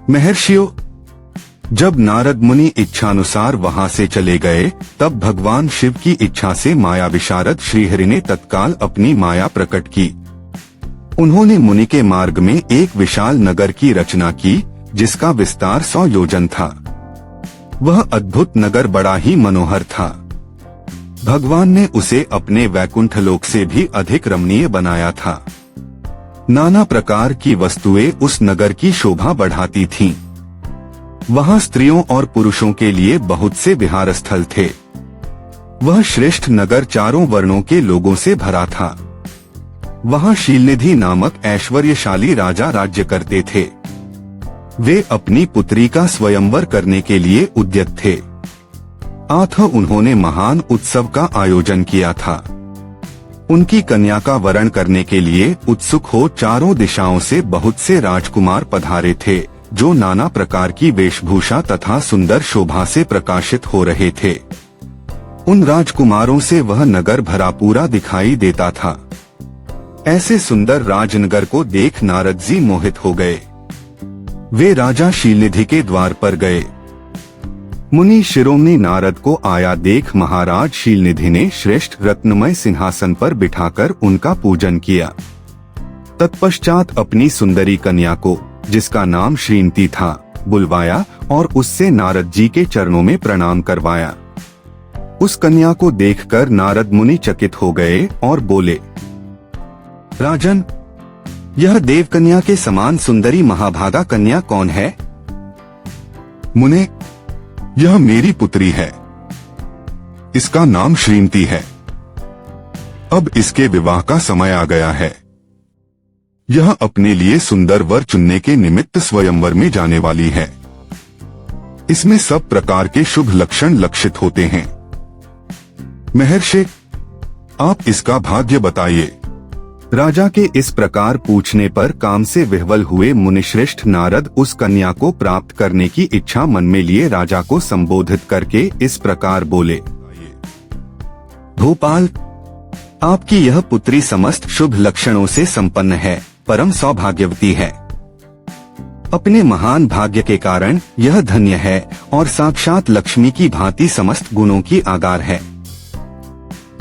महर्षियों, जब नारद मुनि इच्छानुसार वहां से चले गए, तब भगवान शिव की इच्छा से माया विशारद श्रीहरि ने तत्काल अपनी माया प्रकट की। उन्होंने मुनि के मार्ग में एक विशाल नगर की रचना की, जिसका विस्तार 100 योजन था। वह अद्भुत नगर बड़ा ही मनोहर था। भगवान ने उसे अपने वैकुंठ लोक से भी अधिक रमणीय बनाया था। नाना प्रकार की वस्तुएं उस नगर की शोभा बढ़ाती थीं। वहां स्त्रियों और पुरुषों के लिए बहुत से विहार स्थल थे। वह श्रेष्ठ नगर चारों वर्णों के लोगों से भरा था। वहां शीलनिधि नामक ऐश्वर्यशाली राजा राज्य करते थे। वे अपनी पुत्री का स्वयंवर करने के लिए उद्यत थे। अतः उन्होंने महान उत्सव का आयोजन किया था। उनकी कन्या का वरण करने के लिए उत्सुक हो चारों दिशाओं से बहुत से राजकुमार पधारे थे, जो नाना प्रकार की वेशभूषा तथा सुंदर शोभा से प्रकाशित हो रहे थे। उन राजकुमारों से वह नगर भरा पूरा दिखाई देता था। ऐसे सुंदर राजनगर को देख नारद जी मोहित हो गए। वे राजा शीलनिधि के द्वार पर गए। मुनि शिरोमणि नारद को आया देख महाराज शीलनिधि ने श्रेष्ठ रत्नमय सिंहासन पर बिठाकर उनका पूजन किया। तत्पश्चात अपनी सुंदरी कन्या को, जिसका नाम श्रीमती था, बुलवाया और उससे नारद जी के चरणों में प्रणाम करवाया। उस कन्या को देखकर नारद मुनि चकित हो गए और बोले, राजन, यह देव कन्या के समान सुंदरी महाभागा कन्या कौन है? मुने, यह मेरी पुत्री है। इसका नाम श्रीमती है। अब इसके विवाह का समय आ गया है। यह अपने लिए सुंदर वर चुनने के निमित्त स्वयंवर में जाने वाली है। इसमें सब प्रकार के शुभ लक्षण लक्षित होते हैं। महर्षि, आप इसका भाग्य बताइए। राजा के इस प्रकार पूछने पर काम से विह्वल हुए मुनिश्रेष्ठ नारद उस कन्या को प्राप्त करने की इच्छा मन में लिए राजा को संबोधित करके इस प्रकार बोले, भूपाल, आपकी यह पुत्री समस्त शुभ लक्षणों से संपन्न है, परम सौभाग्यवती है। अपने महान भाग्य के कारण यह धन्य है और साक्षात लक्ष्मी की भांति समस्त गुणों की आगार है।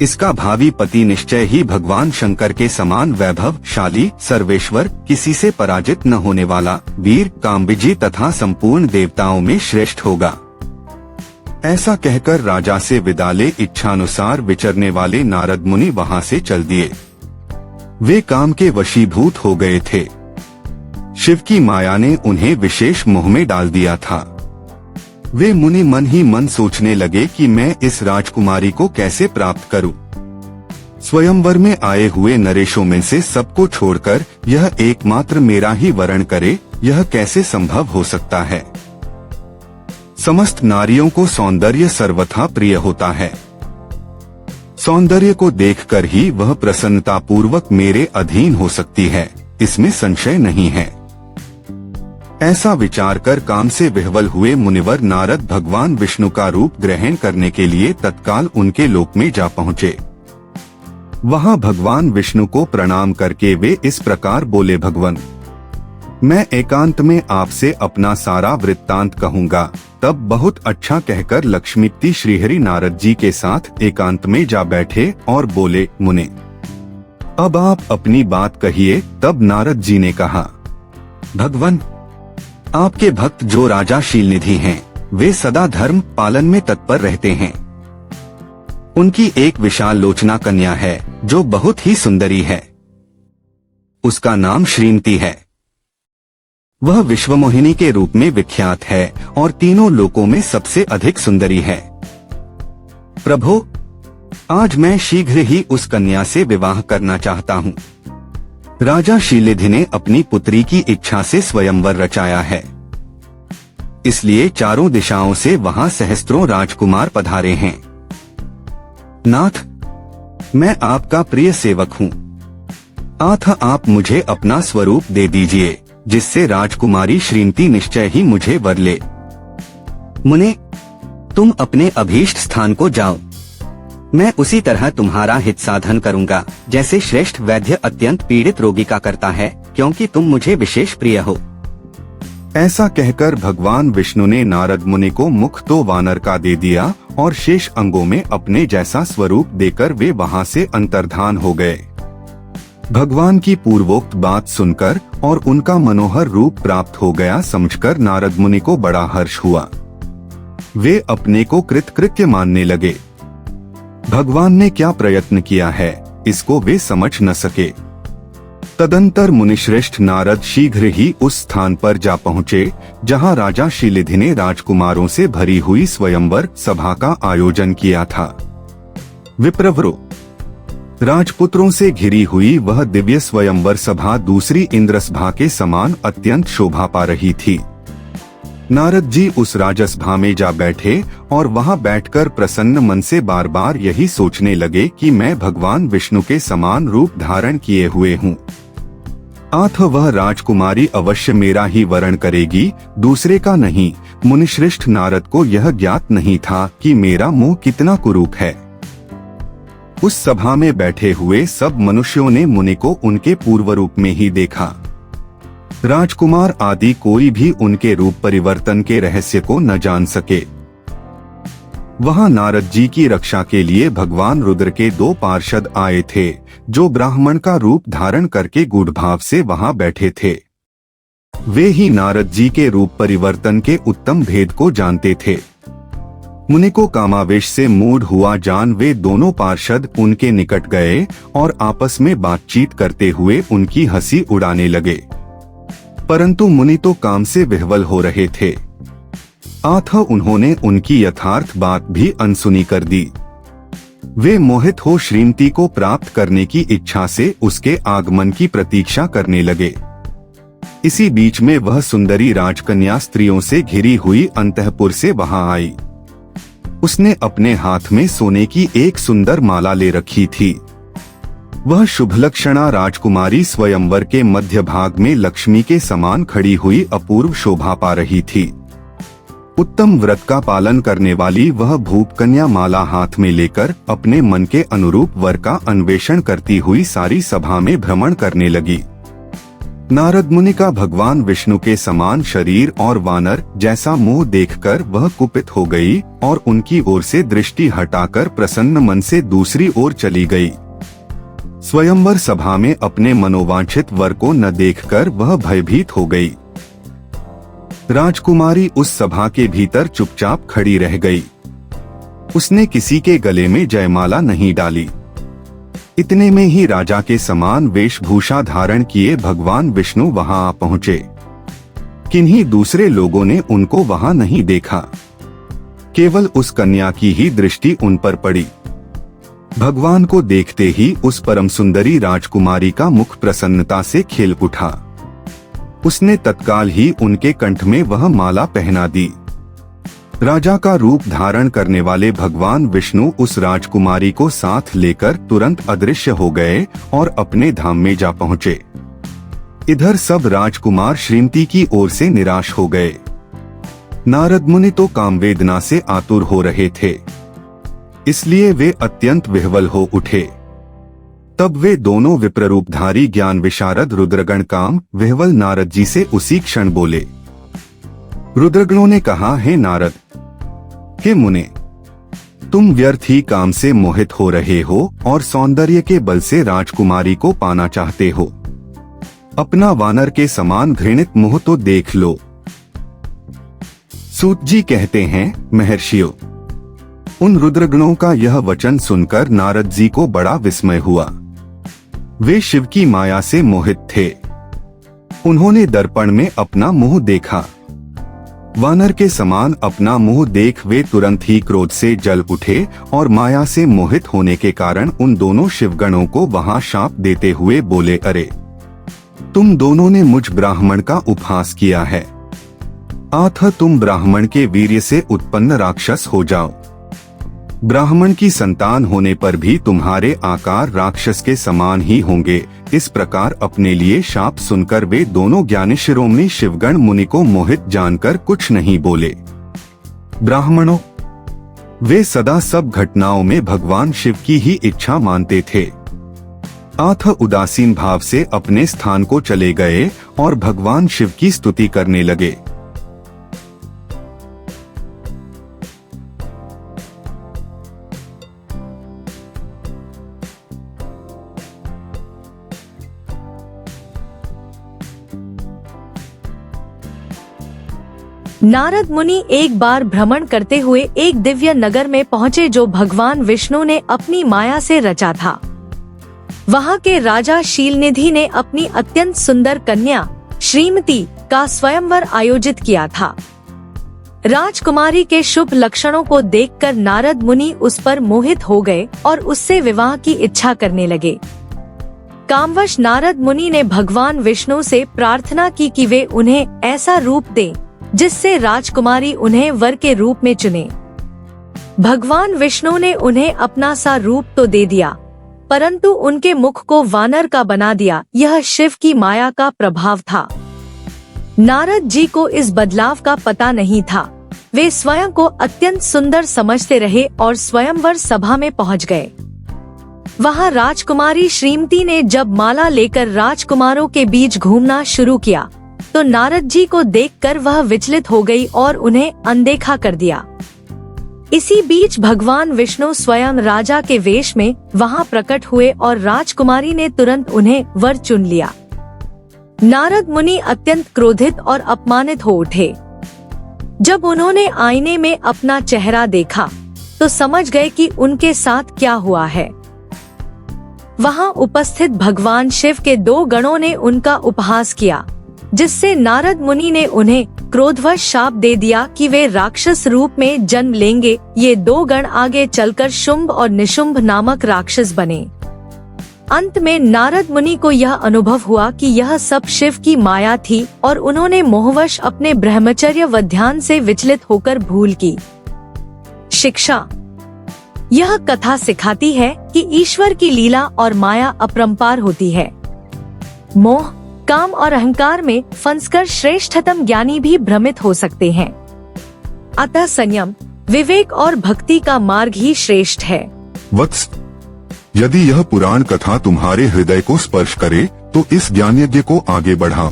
इसका भावी पति निश्चय ही भगवान शंकर के समान वैभवशाली, सर्वेश्वर, किसी से पराजित न होने वाला, वीर, कामविजी तथा संपूर्ण देवताओं में श्रेष्ठ होगा। ऐसा कहकर राजा से विदा ले इच्छानुसार विचरने वाले नारद मुनि वहां से चल दिए। वे काम के वशीभूत हो गए थे। शिव की माया ने उन्हें विशेष मोह में डाल दिया था। वे मुनि मन ही मन सोचने लगे कि मैं इस राजकुमारी को कैसे प्राप्त करूं। स्वयंवर में आए हुए नरेशों में से सबको छोड़कर यह एकमात्र मेरा ही वरण करे, यह कैसे संभव हो सकता है? समस्त नारियों को सौंदर्य सर्वथा प्रिय होता है। सौंदर्य को देखकर ही वह प्रसन्नता पूर्वक मेरे अधीन हो सकती है, इसमें संशय नहीं है। ऐसा विचार कर काम से विह्वल हुए मुनिवर नारद भगवान विष्णु का रूप ग्रहण करने के लिए तत्काल उनके लोक में जा पहुँचे। वहां भगवान विष्णु को प्रणाम करके वे इस प्रकार बोले, भगवान, मैं एकांत में आपसे अपना सारा वृत्तांत कहूँगा। तब बहुत अच्छा कहकर लक्ष्मीपति श्रीहरि नारद जी के साथ एकांत में जा बैठे और बोले, मुने, अब आप अपनी बात कहिए। तब नारद जी ने कहा, भगवान, आपके भक्त जो राजा शीलनिधि हैं, वे सदा धर्म पालन में तत्पर रहते हैं। उनकी एक विशाल लोचना कन्या है, जो बहुत ही सुंदरी है। उसका नाम श्रीमती है। वह विश्वमोहिनी के रूप में विख्यात है और तीनों लोकों में सबसे अधिक सुंदरी है। प्रभु, आज मैं शीघ्र ही उस कन्या से विवाह करना चाहता हूँ। राजा शीलनिधि ने अपनी पुत्री की इच्छा से स्वयंवर रचाया है, इसलिए चारों दिशाओं से वहां सहस्त्रों राजकुमार पधारे हैं। नाथ, मैं आपका प्रिय सेवक हूँ। अतः आप मुझे अपना स्वरूप दे दीजिए, जिससे राजकुमारी श्रीमती निश्चय ही मुझे वर ले। मुने, तुम अपने अभीष्ट स्थान को जाओ। मैं उसी तरह तुम्हारा हित साधन करूंगा, जैसे श्रेष्ठ वैद्य अत्यंत पीड़ित रोगी का करता है, क्योंकि तुम मुझे विशेष प्रिय हो। ऐसा कहकर भगवान विष्णु ने नारद मुनि को मुख तो वानर का दे दिया और शेष अंगों में अपने जैसा स्वरूप देकर वे वहां से अंतर्धान हो गए। भगवान की पूर्वोक्त बात सुनकर और उनका मनोहर रूप प्राप्त हो गया समझकर नारद मुनि को बड़ा हर्ष हुआ। वे अपने को कृतकृत्य मानने लगे। भगवान ने क्या प्रयत्न किया है इसको वे समझ न सके। तदंतर मुनिश्रेष्ठ नारद शीघ्र ही उस स्थान पर जा पहुँचे जहाँ राजा शिलिधि ने राजकुमारों से भरी हुई स्वयंवर सभा का आयोजन किया था। विप्रवरो, राजपुत्रों से घिरी हुई वह दिव्य स्वयंवर सभा दूसरी इंद्रसभा के समान अत्यंत शोभा पा रही थी। नारद जी उस राजसभा में जा बैठे और वहां बैठकर प्रसन्न मन से बार बार यही सोचने लगे कि मैं भगवान विष्णु के समान रूप धारण किए हुए हूँ। आथ वह राजकुमारी अवश्य मेरा ही वरण करेगी, दूसरे का नहीं। मुनिश्रेष्ठ नारद को यह ज्ञात नहीं था कि मेरा मुंह कितना कुरूप है। उस सभा में बैठे हुए सब मनुष्यों ने मुनि को उनके पूर्व रूप में ही देखा। राजकुमार आदि कोई भी उनके रूप परिवर्तन के रहस्य को न जान सके। वहां नारद जी की रक्षा के लिए भगवान रुद्र के 2 पार्षद आए थे जो ब्राह्मण का रूप धारण करके गूढ़ भाव से वहां बैठे थे। वे ही नारद जी के रूप परिवर्तन के उत्तम भेद को जानते थे। मुनि को कामावेश से मूढ़ हुआ जान वे दोनों पार्षद उनके निकट गए और आपस में बातचीत करते हुए उनकी हंसी उड़ाने लगे। परंतु मुनि तो काम से विह्वल हो रहे थे। आथ उन्होंने उनकी यथार्थ बात भी अनसुनी कर दी। वे मोहित हो श्रीमती को प्राप्त करने की इच्छा से उसके आगमन की प्रतीक्षा करने लगे। इसी बीच में वह सुंदरी राजकन्या स्त्रियों से घिरी हुई अंतःपुर से वहां आई। उसने अपने हाथ में सोने की एक सुंदर माला ले रखी थी। वह शुभलक्षणा राजकुमारी स्वयंवर के मध्य भाग में लक्ष्मी के समान खड़ी हुई अपूर्व शोभा पा रही थी। उत्तम व्रत का पालन करने वाली वह भूप कन्या माला हाथ में लेकर अपने मन के अनुरूप वर का अन्वेषण करती हुई सारी सभा में भ्रमण करने लगी। नारद मुनि का भगवान विष्णु के समान शरीर और वानर जैसा मुंह देखकर वह कुपित हो गई और उनकी ओर से दृष्टि हटाकर प्रसन्न मन से दूसरी ओर चली गई। स्वयंवर सभा में अपने मनोवांछित वर को न देखकर वह भयभीत हो गई। राजकुमारी उस सभा के भीतर चुपचाप खड़ी रह गई। उसने किसी के गले में जयमाला नहीं डाली। इतने में ही राजा के समान वेशभूषा धारण किए भगवान विष्णु वहां आ पहुंचे। किन्हीं दूसरे लोगों ने उनको वहां नहीं देखा। केवल उस कन्या की ही दृष्टि उन पर पड़ी। भगवान को देखते ही उस परम सुंदरी राजकुमारी का मुख प्रसन्नता से खिल उठा। उसने तत्काल ही उनके कंठ में वह माला पहना दी। राजा का रूप धारण करने वाले भगवान विष्णु उस राजकुमारी को साथ लेकर तुरंत अदृश्य हो गए और अपने धाम में जा पहुंचे। इधर सब राजकुमार श्रीमती की ओर से निराश हो गए। नारद मुनि तो कामवेदना से आतुर हो रहे थे, इसलिए वे अत्यंत विह्वल हो उठे। तब वे दोनों विप्ररूपधारी ज्ञान विशारद रुद्रगण काम विह्वल नारद जी से उसी क्षण बोले। रुद्रगणों ने कहा, हे नारद, हे मुने, तुम व्यर्थ ही काम से मोहित हो रहे हो और सौंदर्य के बल से राजकुमारी को पाना चाहते हो। अपना वानर के समान घृणित मुंह तो देख लो। सूत जी कहते हैं, महर्षियों, उन रुद्रगणों का यह वचन सुनकर नारद जी को बड़ा विस्मय हुआ। वे शिव की माया से मोहित थे। उन्होंने दर्पण में अपना मुंह देखा। वानर के समान अपना मुंह देख वे तुरंत ही क्रोध से जल उठे और माया से मोहित होने के कारण उन दोनों शिवगणों को वहां शाप देते हुए बोले, अरे तुम दोनों ने मुझ ब्राह्मण का उपहास किया है। आथ तुम ब्राह्मण के वीर्य से उत्पन्न राक्षस हो जाओ। ब्राह्मण की संतान होने पर भी तुम्हारे आकार राक्षस के समान ही होंगे। इस प्रकार अपने लिए शाप सुनकर वे दोनों ज्ञानी शिरोमणि शिवगण मुनि को मोहित जानकर कुछ नहीं बोले। ब्राह्मणों, वे सदा सब घटनाओं में भगवान शिव की ही इच्छा मानते थे। आथ उदासीन भाव से अपने स्थान को चले गए और भगवान शिव की स्तुति करने लगे। नारद मुनि एक बार भ्रमण करते हुए एक दिव्य नगर में पहुँचे जो भगवान विष्णु ने अपनी माया से रचा था। वहाँ के राजा शीलनिधि ने अपनी अत्यंत सुंदर कन्या श्रीमती का स्वयंवर आयोजित किया था। राजकुमारी के शुभ लक्षणों को देखकर नारद मुनि उस पर मोहित हो गए और उससे विवाह की इच्छा करने लगे। कामवश नारद मुनि ने भगवान विष्णु से प्रार्थना की कि वे उन्हें ऐसा रूप दें जिससे राजकुमारी उन्हें वर के रूप में चुने। भगवान विष्णु ने उन्हें अपना सा रूप तो दे दिया, परंतु उनके मुख को वानर का बना दिया। यह शिव की माया का प्रभाव था। नारद जी को इस बदलाव का पता नहीं था। वे स्वयं को अत्यंत सुंदर समझते रहे और स्वयंवर सभा में पहुंच गए। वहां राजकुमारी श्रीमती ने जब माला लेकर राजकुमारों के बीच घूमना शुरू किया तो नारद जी को देखकर वह विचलित हो गई और उन्हें अनदेखा कर दिया। इसी बीच भगवान विष्णु स्वयं राजा के वेश में वहां प्रकट हुए और राजकुमारी ने तुरंत उन्हें वर चुन लिया। नारद मुनि अत्यंत क्रोधित और अपमानित हो उठे। जब उन्होंने आईने में अपना चेहरा देखा तो समझ गए कि उनके साथ क्या हुआ है। वहां उपस्थित भगवान शिव के 2 गणों ने उनका उपहास किया, जिससे नारद मुनि ने उन्हें क्रोधवश शाप दे दिया कि वे राक्षस रूप में जन्म लेंगे। ये 2 गण आगे चलकर शुंभ और निशुंभ नामक राक्षस बने। अंत में नारद मुनि को यह अनुभव हुआ कि यह सब शिव की माया थी और उन्होंने मोहवश अपने ब्रह्मचर्य व ध्यान से विचलित होकर भूल की। शिक्षा। यह कथा सिखाती है कि ईश्वर की लीला और माया अपरंपार होती है। मोह, काम और अहंकार में फंसकर श्रेष्ठतम ज्ञानी भी भ्रमित हो सकते हैं। अतः संयम, विवेक और भक्ति का मार्ग ही श्रेष्ठ है। वत्स, यदि यह पुराण कथा तुम्हारे हृदय को स्पर्श करे तो इस ज्ञान यज्ञ को आगे बढ़ाओ।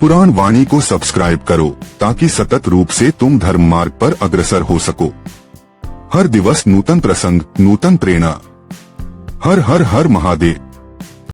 पुराण वाणी को सब्सक्राइब करो ताकि सतत रूप से तुम धर्म मार्ग पर अग्रसर हो सको। हर दिवस नूतन प्रसंग, नूतन प्रेरणा। हर हर हर महादेव।